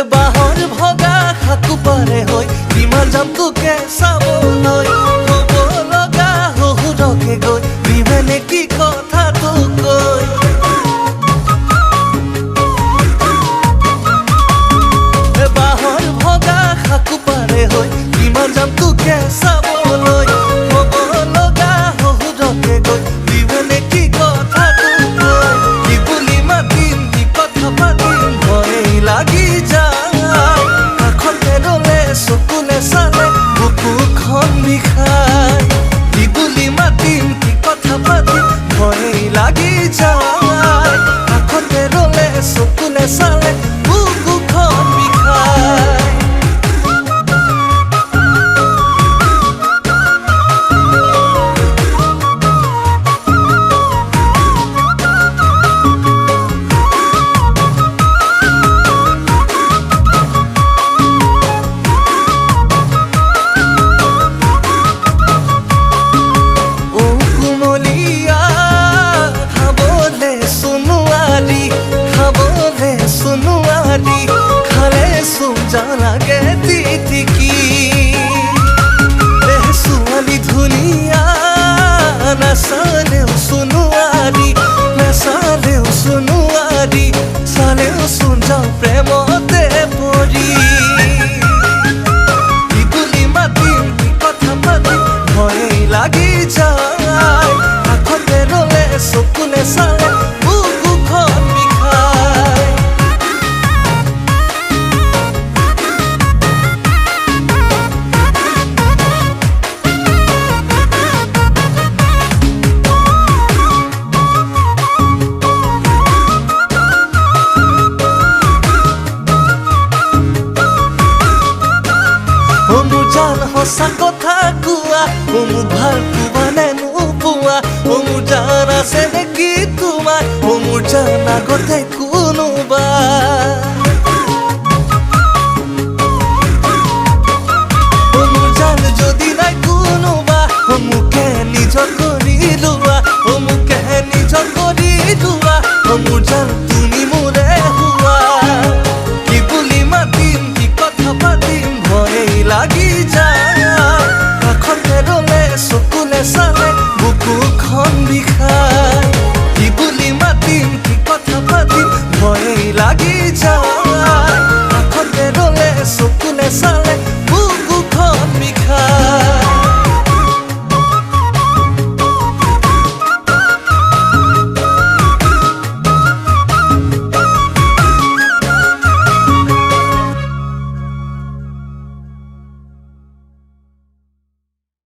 বাহৰ ভগা খাকু পাৰে হৈ কিমান যাম তোকে চাবলৈ ক'ব লগা শহুৰকে গৈ বিভেনে কি কথা তোক কৈ বাহৰ ভগা খাকু পাৰে হৈ কিমান যাম তোকে চাবলৈ ক'ব লগা শহুৰকে গৈ বিভেনে কি কথা তোক কৈ কি বুলি মাতিম কি কথা পাতিম ভয়ে লাগি চকুলে চালে বুকুখন বিষাই কি বুলি মাতিম কি কথা পাতিম ভয়ে লাগি যায় কাষতে ৰলে চকুলে চালে বুকুখন বিষাই লাগে তিতিকি ছোৱালী ধুনীয়া নাচালেও সোণোৱাৰী নাচালেও সোণোৱাৰী চালেও চোন যাওঁ প্ৰেমতে পৰি কি বুলি মাতিম কি কথা পাতিম ভয়ে লাগি যায় কাষতে ৰলে চকুলে চালে বুকুখন বিষাই সঁচা কথা কোৱা মোক ভাল পোৱা নে নোপোৱা মোৰ জান আছে নেকি তোমাৰ মোৰ জান আগতে কোনোবা